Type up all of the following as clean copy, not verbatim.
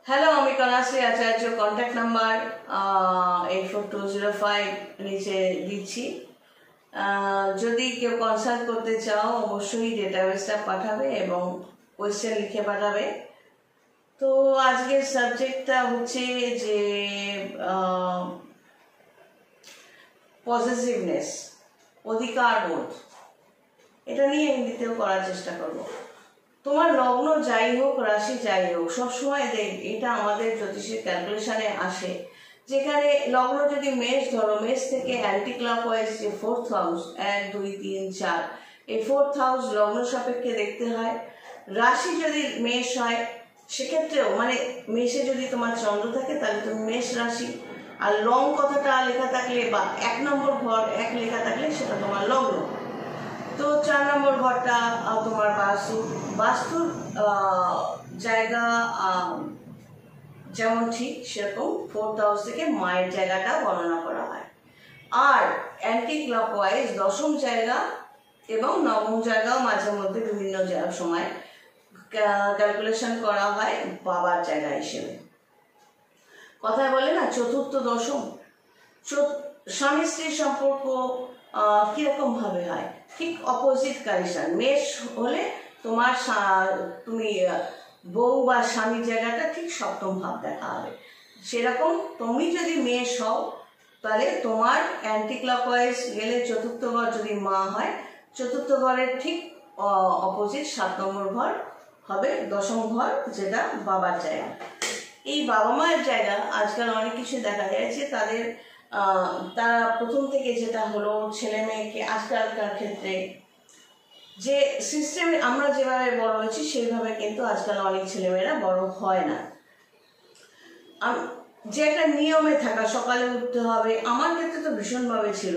Hello, আমি কলাশ্রী আচার্য। Contact number 84205 নিচে দিচ্ছি। যদি কেউ কনসাল্ট করতে চাও অবশ্যই ডেটাবেসটা পাঠাবে এবং কোয়েশ্চেন লিখে পাঠাবে। তো আজকের সাবজেক্টটা হচ্ছে যে পজেসিভনেস, অধিকার বোধ। এটা নিয়ে হিন্দিতেও করার চেষ্টা করব। তোমার লগ্ন যাই হোক, রাশি যাই হোক, সবসময় এটা আমাদের জ্যোতিষের ক্যালকুলেশনে আসে। যেখানে লগ্ন যদি মেষ ধরো, মেষ থেকে অ্যান্টি ক্লকওয়াইজ যে 4th হাউস 1 2 3 4, এই 4th হাউস লগ্ন সাপেক্ষে দেখতে হয়। রাশি যদি মেষ হয় সেক্ষেত্রেও মানে মেষে যদি তোমার চন্দ্র থাকে তাহলে তুমি মেষ রাশি, আর লং কথাটা লেখা থাকলে বা 1 নম্বর ঘর 1 লেখা থাকলে সেটা তোমার লগ্ন। তো 4 নম্বর ঘরটা তোমার বাস্তুর জায়গা যেমন ঠিক সেরকম 4th হাউস থেকে মায়ের জায়গাটা গণনা করা হয়। আর অ্যান্টি ক্লকওয়াইজ দশম জায়গা এবং নবম জায়গাও মাঝে মধ্যে বিভিন্ন সময় ক্যালকুলেশন করা হয় বাবার জায়গা হিসেবে। কথায় বলে না চতুর্থ দশম। স্বামী স্ত্রীর সম্পর্ক কিরকম ভাবে হয়, ঠিক অপোজিট কানেকশন। মেষ হলে তোমার তুমি বউ বা স্বামীর জায়গাটা ঠিক সপ্তম ভাব দেখা হবে। সেরকম তুমি যদি মেষ হও তাহলে তোমার অ্যান্টি ক্লকওয়াইজ গেলে চতুর্থ ঘর যদি মা হয়, চতুর্থ ঘরের ঠিক অপোজিট 7 নম্বর ঘর হবে দশম ঘর, যেটা বাবার জায়গা। এই বাবা মায়ের জায়গা আজকাল অনেক কিছু দেখা যায় যে তারা প্রথম থেকে যেটা হলো ছেলে মেয়েকে আজকালকার ক্ষেত্রে যে সিস্টেমে আমরা যেভাবে বড় হয়েছি সেইভাবে কিন্তু আজকাল অনেক ছেলেমেয়েরা বড় হয় না। যে একটা নিয়মে থাকা, সকালে উঠতে হবে, আমার ক্ষেত্রে তো ভীষণভাবে ছিল,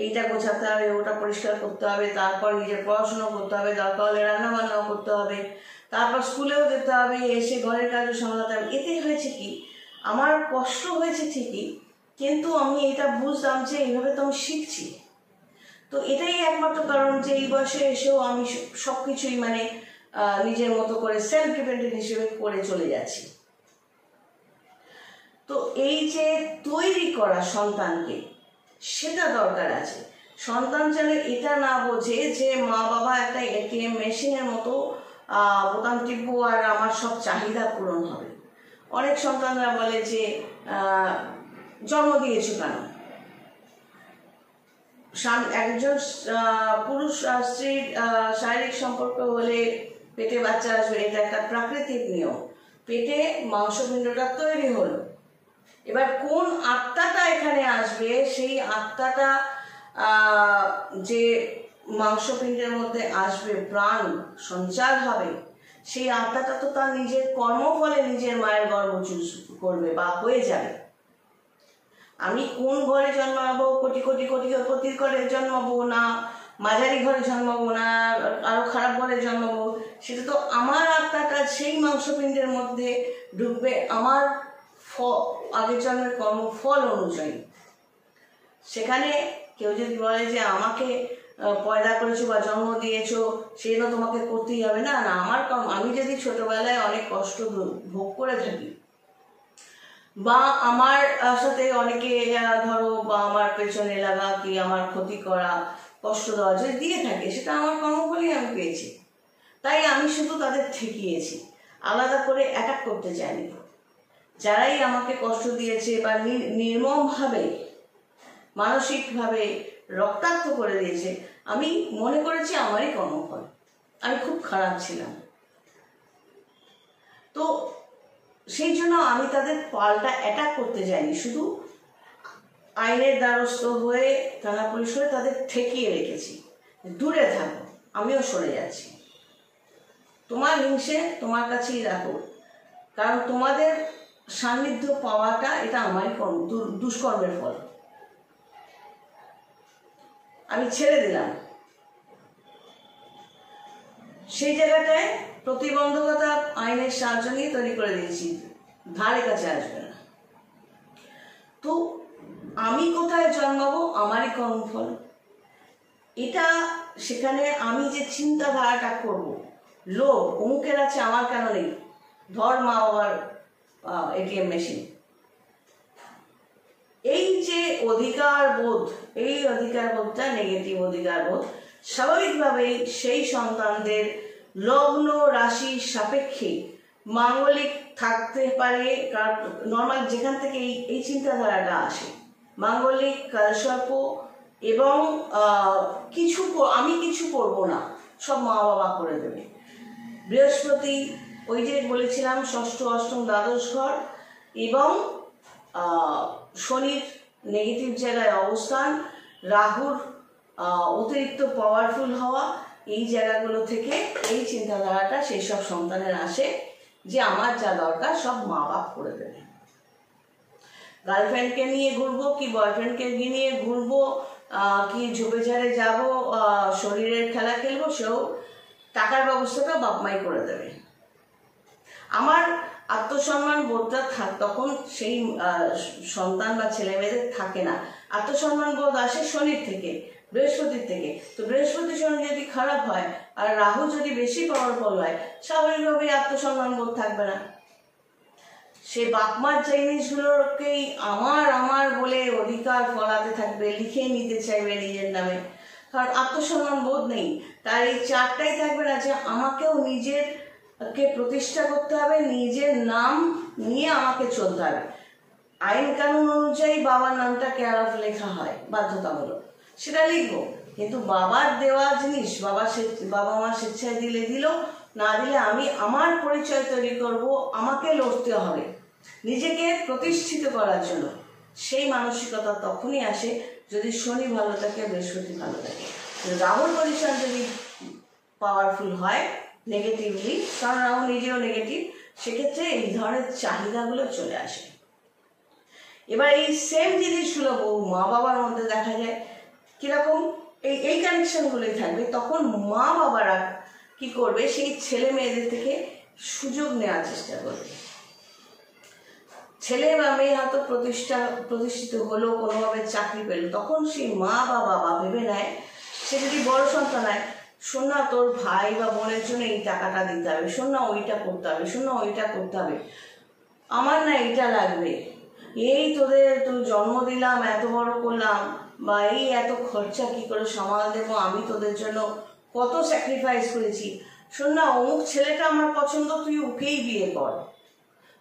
এইটা গোছাতে হবে, ওটা পরিষ্কার করতে হবে, তারপর নিজের পড়াশোনা করতে হবে, দরকার হলে রান্না বান্নাও করতে হবে, তারপর স্কুলেও যেতে হবে, এসে ঘরের কাজও সামলাতে হবে। এতে হয়েছে কি, আমার কষ্ট হয়েছে ঠিকই, কিন্তু আমি এটা বুঝলাম যে এইভাবে তো আমি শিখছি। তো এটাই একমাত্র কারণ যে এই বয়সে এসেও আমি সবকিছুই মানে নিজের মতো করে সেলফ ডিপেন্ডেন্ট হিসেবে করে চলে যাচ্ছি। তো এই যে তৈরি করা সন্তানকে, সেটা দরকার আছে। সন্তান যেন এটা না বোঝে যে মা বাবা একটা এটিএম মেশিনের মতো বোতাম টিপবো আর আমার সব চাহিদা পূরণ হবে। অনেক সন্তানরা বলে যে জন্ম দিয়েছো কেন। একজন পুরুষ স্ত্রীর শারীরিক সম্পর্ক হলে পেটে বাচ্চা আসবে, এটা একটা প্রাকৃতিক নিয়ম। পেটে মাংসপিণ্ডটা তৈরি হলো, এবার কোন আত্মাটা এখানে আসবে, সেই আত্মাটা যে মাংসপিণ্ডের মধ্যে আসবে, প্রাণ সঞ্চার হবে, সেই আত্মাটা তো তার নিজের কর্মফলে নিজের মায়ের গর্ভ চুজ করবে বা হয়ে যাবে। আমি কোন ঘরে জন্মাবো, কোটি কোটি কোটি কোটির ঘরে জন্মাবো না মাঝারি ঘরে জন্মাবো না আরো খারাপ ঘরে জন্মাবো, সেটা তো আমার আত্মাটা সেই মাংসপিণ্ডের মধ্যে ঢুকবে আমার আগের জন্মের কর্মফল অনুযায়ী। সেখানে কেউ যদি বলে যে আমাকে পয়দা করেছো বা জন্ম দিয়েছো সেই জন্য তোমাকে করতেই হবে, না না, আমার কর্ম। আমি যদি ছোটবেলায় অনেক কষ্ট ভোগ করে থাকি বা আমার সাথে অনেকে ধরো বা আমার পেছনে লাগা কি আমার ক্ষতি করা, কষ্ট দেওয়া যদি দিয়ে থাকে, সেটা আমার কর্মফলই আমি পেয়েছি। তাই আমি শুধু তাদের ঠেকিয়েছি, আলাদা করে অ্যাটাক করতে চাইনি। যারাই আমাকে কষ্ট দিয়েছে বা নির্মমভাবে মানসিকভাবে রক্তাক্ত করে দিয়েছে, আমি মনে করেছি আমারই কর্মফল, আমি খুব খারাপ ছিলাম। তো সেই জন্য আমি তাদের পাল্টা অ্যাটাক করতে যাইনি, শুধু আইনের দ্বারস্থ হয়ে থানা পুলিশ হয়ে তাদের ঠেকিয়ে রেখেছি, দূরে থাকো, আমিও সরে যাচ্ছি। তোমার হিংসে তোমার কাছেই রাখো, কারণ তোমাদের সান্নিধ্য পাওয়াটা এটা আমারই দুষ্কর্মের ফল। আমি ছেড়ে দিলাম। সেই জায়গাটায় প্রতিবন্ধকতা আইনের সাহায্য নিয়ে তৈরি করে দিয়েছি, ধারে কাছে আসবে না। তো আমি কোথায় জন্মাবো, আমারই কর্মফল এটা। সেখানে আমি যে চিন্তাধারাটা করব, লোভ অমুকের আছে আমার কেন নেই, ধর মা বাবার এটিএম মেশিন। এই যে অধিকার বোধ, এই অধিকার বোধটা নেগেটিভ অধিকার বোধ স্বাভাবিকভাবেই সেই সন্তানদের লগ্ন রাশি সাপেক্ষে মাঙ্গলিক থাকতে পারে। কারণ নর্মাল যেখান থেকে এই চিন্তাধারাটা আসে, মাঙ্গলিক কালসর্প এবং আমি কিছু করবো না, সব মা বাবা করে দেবে। বৃহস্পতি ওই যে বলেছিলাম ষষ্ঠ অষ্টম দ্বাদশ ঘর, এবং শনির নেগেটিভ জায়গায় অবস্থান, রাহুর অতিরিক্ত পাওয়ারফুল হওয়া, এই জায়গাগুলো থেকে এই চিন্তাধারাটা সেই সব সন্তানের আসে যে আমার যা দরকার সব মা বাপ করে দেবে। গার্লফ্রেন্ডকে নিয়ে ঘুরবো কি বয়ফ্রেন্ডকে নিয়ে ঘুরবো কি ঝোপে ঝাড়ে যাবো, শরীরের খেলা খেলবো, সেও টাকার ব্যবস্থাটা বাপ মাই করে দেবে। আমার আত্মসম্মান বোধটা তখন সেই সন্তান বা ছেলে মেয়েদের থাকে না। আত্মসম্মান বোধ আসে শনির থেকে, বৃহস্পতির থেকে। তো বৃহস্পতি শনি যদি খারাপ হয় আর রাহু যদি বেশি পাওয়ারফুল হয়, স্বাভাবিকভাবে আত্মসম্মান বোধ থাকবে না। সে বাপমার জিনিসগুলোকেই আমার বলে অধিকার ফলাতে থাকবে, লিখে নিতে চাইবে নিজের নামে, কারণ আত্মসম্মান বোধ নেই। তার এই চারটাই থাকবে না যে আমাকেও নিজেরকে প্রতিষ্ঠা করতে হবে, নিজের নাম নিয়ে আমাকে চলতে হবে। আইন কানুন অনুযায়ী বাবার নামটা কেয়ার অফ লেখা হয় বাধ্যতামূলক, সেটা লিখবো, কিন্তু বাবার দেওয়া জিনিস বাবা মা স্বেচ্ছায় দিলে দিল, না দিলে আমি আমার পরিচয় তৈরি করব, আমাকে লড়তে হবে নিজেকে প্রতিষ্ঠিত করার জন্য। সেই মানসিকতা তখনই আসে যদি শনি ভালো থাকে, বৃহস্পতি ভালো থাকে। রাহুর পজিশন যদি পাওয়ারফুল হয় নেগেটিভলি, কারণ রাহু নিজেও নেগেটিভ, সেক্ষেত্রে এই ধরনের চাহিদাগুলো চলে আসে। এবার এই সেম জিনিসগুলো বহু মা বাবার মধ্যে দেখা যায়। কিরকম? এই কানেকশনগুলোই থাকবে। তখন মা বাবারা কি করবে, সেই ছেলে মেয়েদের থেকে সুযোগ নেওয়ার চেষ্টা করবে। ছেলে বা মেয়ে হয়তো প্রতিষ্ঠিত হলো, কোনোভাবে চাকরি পেল, তখন সেই মা বা বাবা ভেবে নেয়, সে যদি বড় সন্তান হয়, শোন না তোর ভাই বা বোনের জন্য এই টাকাটা দিতে হবে, শোন না ওইটা করতে হবে, শোন না ওইটা করতে হবে, আমার না এটা লাগবে, এই তোদের জন্ম দিলাম, এত বড় করলাম, বা এই এত খরচা কি করে সামাল দেবো, আমি তোদের জন্য কত স্যাক্রিফাইস করেছি, শোন না অমুক ছেলেটা আমার পছন্দ, তুই ওকেই বিয়ে কর,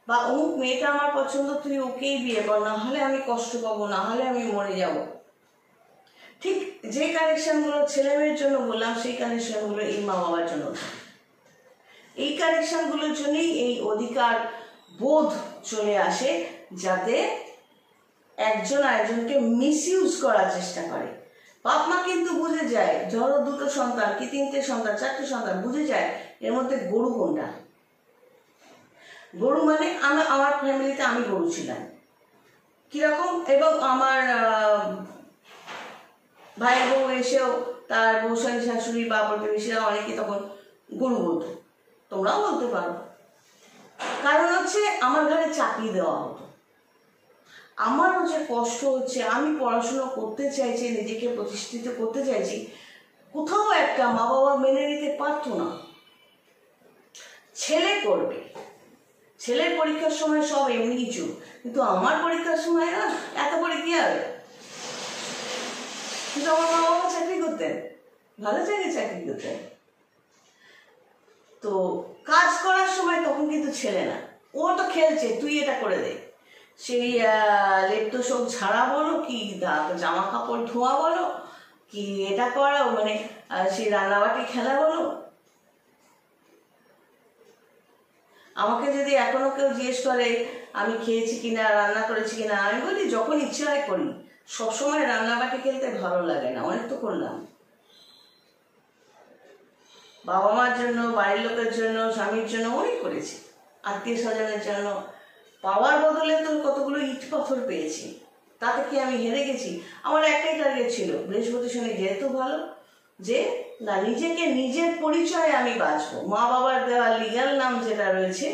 বা অমুক মেয়েটা আমার পছন্দ, তুই ওকেই বিয়ে কর, না হলে আমি কষ্ট পাবো, না হলে আমি মরে যাব। ঠিক যে কানেকশনগুলো ছেলে মেয়ের জন্য বললাম, সেই কানেকশনগুলো এই মা বাবার জন্য। এই কানেকশনগুলোর জন্যই এই অধিকার বোধ চলে আসে, যাতে একজন আরেকজনকে মিসইউজ করার চেষ্টা করে। বাপ মা কিন্তু বুঝে যায়, ধরো দুটো সন্তান কি তিনটে সন্তান চারটে সন্তান, বুঝে যায় এর মধ্যে গরু কোনটা। গরু মানে আমার ফ্যামিলিতে আমি গরু ছিলাম কিরকম, এবং আমার ভাই বউ এসেও তার বৌসানী শাশুড়ি বা প্রতিবেশীরা অনেকে তখন গরু বলতো, তোমরাও বলতে পারো। কারণ হচ্ছে আমার ঘরে চাকরি দেওয়া হতো, আমারও যে কষ্ট হচ্ছে, আমি পড়াশুনো করতে চাইছি, নিজেকে প্রতিষ্ঠিত করতে চাইছি, কোথাও একটা মা বাবা মেনে নিতে পারতো না। ছেলে করবে, ছেলের পরীক্ষার সময় সব এমনি কিছু, কিন্তু আমার পরীক্ষার সময় না এত করে কি হবে। কিন্তু আমার মা বাবা চাকরি করতেন, ভালো চাকরি করতেন, তো কাজ করার সময় তখন কিন্তু ছেলে না, ও তো খেলছে, তুই এটা করে দে। সেই লেপ্তশোক ঝাড়া বলো কি জামা কাপড় ধোয়া বলো কি এটা করা, মানে সেই রান্নাবাটি খেলা বলো। আমাকে যদি এখনো কেউ জিজ্ঞেস করে আমি খেয়েছি কিনা, রান্না করেছি কিনা, আমি বলি যখন ইচ্ছে হয় করি, সবসময় রান্নাবাটি খেলতে ভালো লাগে না, অনেক তো করলাম বাবা মার জন্য, বাড়ির লোকের জন্য, স্বামীর জন্য অনেক করেছি, আত্মীয় স্বজনের জন্য। পাওয়ার বদলে তো কতগুলো ইট পাথর পেয়েছি, তাতে কি আমি হেরে গেছি? আমার একটাই টার্গেট ছিল, বৃহস্পতি শনি যেহেতু ভালো, যে না নিজেকে নিজের পরিচয়ে আমি বাঁচবো, মা বাবার দেওয়া লিগ্যাল নাম যেটা রয়েছে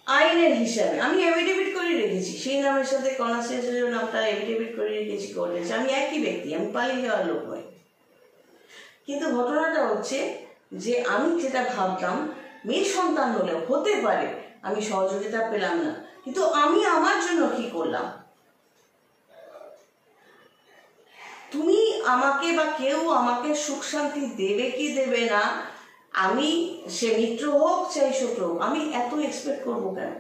আইনের হিসাবে আমি এফিডেভিট করে রেখেছি, সেই নামের সাথে কনস্টিটিউশনের নামটা এফিডেভিট করে রেখেছি কোর্টে, আমি একই ব্যক্তি, আমি পালিয়ে যাওয়ার লোক নই। কিন্তু ঘটনাটা হচ্ছে যে আমি যেটা ভাবতাম মেয়ে সন্তান হলেও হতে পারে, আমি সহযোগিতা পেলাম না, কিন্তু আমি আমার জন্য কি করলাম? তুমি আমাকে বা কেউ আমাকে সুখ শান্তি দেবে কি দেবে না, আমি সে মিত্র হোক চাই শত্রু হোক, আমি এত এক্সপেক্ট করবো কেন?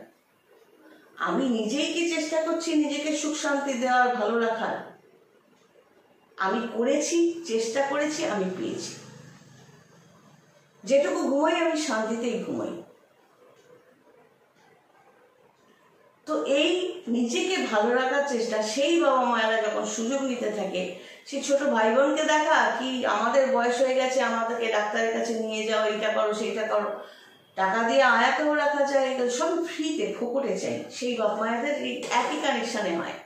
আমি নিজেই কি চেষ্টা করছি নিজেকে সুখ শান্তি দেওয়ার, ভালো রাখার? আমি করেছি, চেষ্টা করেছি, আমি পেয়েছি। যেটুকু ঘুমাই আমি শান্তিতেই ঘুমাই। তো এই নিজেকে ভালো রাখার চেষ্টা, সেই বাবা মায়েরা যখন সুযোগ নিতে থাকে, সেই ছোট ভাই বোনকে দেখা কি আমাদের বয়স হয়ে গেছে, আমাদেরকে ডাক্তারের কাছে নিয়ে যাও, এইটা করো সেইটা করো, টাকা দিয়ে আয়াতেও রাখা যায়, সব ফ্রিতে ফোকটে চাই, সেই বাবা মায়েদের এই একই কানেকশানে হয়।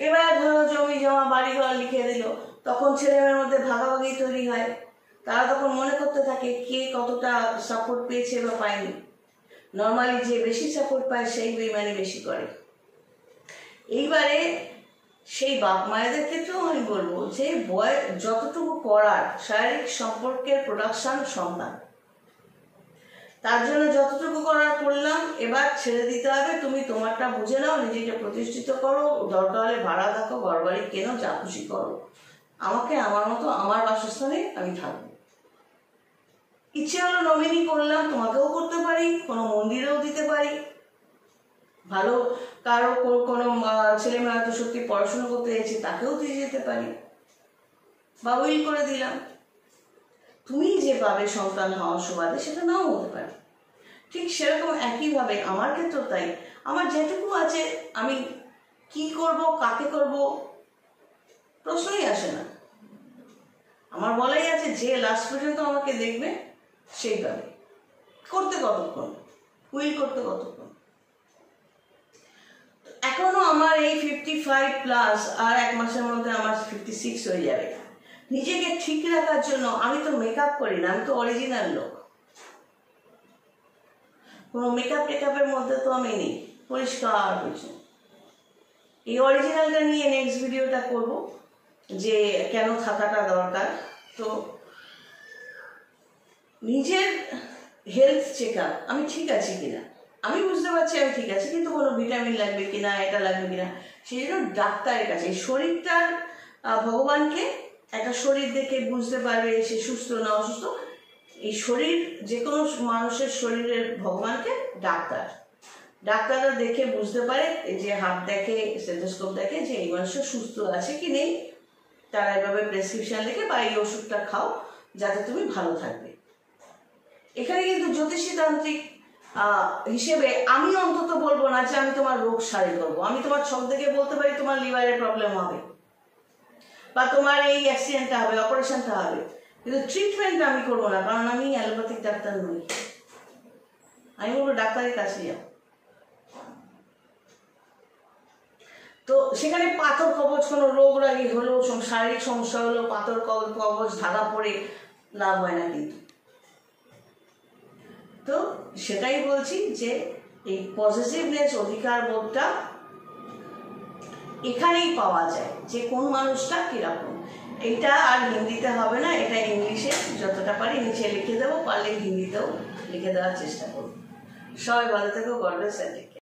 এবার ধরো জমি জমা বাড়িঘর লিখে দিল, তখন ছেলেমেয়ের মধ্যে ভাগাভাগি তৈরি হয়। তারা তখন মনে করতে থাকে কে কতটা সাপোর্ট পেয়েছে বা পায়নি। নর্মালি যে বেশি সাপোর্ট পায় সেই বেইমানি বেশি করে। এইবারে সেই বাপ মায়েদের ক্ষেত্রেও আমি বলবো যে যতটুকু করার শারীরিক সম্পর্কের প্রোডাকশন সন্তান, তার জন্য যতটুকু করার করলাম, এবার ছেড়ে দিতে হবে। তুমি তোমারটা বুঝে নাও, নিজেকে প্রতিষ্ঠিত করো, দরকার হলে ভাড়া থাকো, ঘর বাড়ি কেনো, যা খুশি করো, আমাকে আমার মতো আমার বাসস্থানে আমি থাকবো। ইচ্ছে হলো নমিনি করলাম, তোমাকেও করতে পারি, কোনো মন্দিরেও দিতে পারি, ভালো কারো কোনো ছেলে মেয়ে হয়তো সত্যি পড়াশোনা করতে চাইছে তাকেও দিয়ে যেতে পারি, বা উইল করে দিলাম। তুমি যে পাবে সন্তান হওয়ার সুবাদে সেটা নাও হতে পারে। ঠিক সেরকম একইভাবে আমার ক্ষেত্রেও তাই। আমার যেটুকু আছে আমি কি করব, কাকে করব, প্রশ্নই আসে না। আমার বলাই আছে যে লাস্ট পর্যন্ত আমাকে দেখবে সেই পাবে। করতে কতক্ষণ, উইল করতে কতক্ষণ? এখনো আমার এই 55+, আর 1 মাসের মধ্যে আমার 56 হয়ে যাবে। নিজেকে ঠিক রাখার জন্য আমি তো মেকআপ করি না, আমি তো অরিজিনাল লোক। কোনো মেকআপ টেকআপের মধ্যে তো আমি নেই, পরিষ্কার হয়েছে। এই অরিজিনালটা নিয়ে নেক্সট ভিডিওটা করব, যে কেন থাকাটা দরকার। তো নিজের হেলথ চেক আপ, আমি ঠিক আছি কিনা, আমি বুঝতে পারছি আমি ঠিক আছি, কিন্তু কোনো ভিটামিন লাগবে কিনা, এটা লাগবে কিনা, সেই জন্য ডাক্তারের কাছে। শরীরটার ভগবানকে একটা শরীর দেখে বুঝতে পারবে সে সুস্থ না অসুস্থ। এই শরীর, যে কোনো মানুষের শরীরের ভগবানকে ডাক্তাররা দেখে বুঝতে পারে, যে হাত দেখে, স্টেথোস্কোপ দেখে যে এই মানুষের সুস্থ আছে কি নেই। তারা এভাবে প্রেসক্রিপশন লিখে বা এই ওষুধটা খাও যাতে তুমি ভালো থাকবে। এখানে কিন্তু জ্যোতিষী তান্ত্রিক হিসেবে আমি অন্তত বলবো না যে আমি তোমার রোগ সারাই করবো। আমি তোমার ছক দেখে বলতে পারি তোমার লিভারের প্রবলেম হবে, বা তোমার এই অ্যাক্সিডেন্টটা হবে, অপারেশনটা হবে, কিন্তু ট্রিটমেন্ট আমি করবো না, কারণ আমি অ্যালোপ্যাথিক ডাক্তার নই। আমি বলবো ডাক্তারের কাছে যাও। তো সেখানে পাথর কবচ, কোনো রোগ রাগি হলো, শারীরিক সমস্যা হলো, পাথর কবচ ধাগা পড়ে লাভ হয় না কিন্তু। তো সেটাই বলছি যে এই পজিটিভনেস, অধিকার বোধটা এখানেই পাওয়া যায়, যে কোন মানুষটা কিরকম। এটা আর হিন্দিতে হবে না, এটা ইংলিশে যতটা পারি নিচে লিখে দেবো, পারলে হিন্দিতেও লিখে দেওয়ার চেষ্টা করবো। সবাই ভালো থেকো, গড ব্লেস।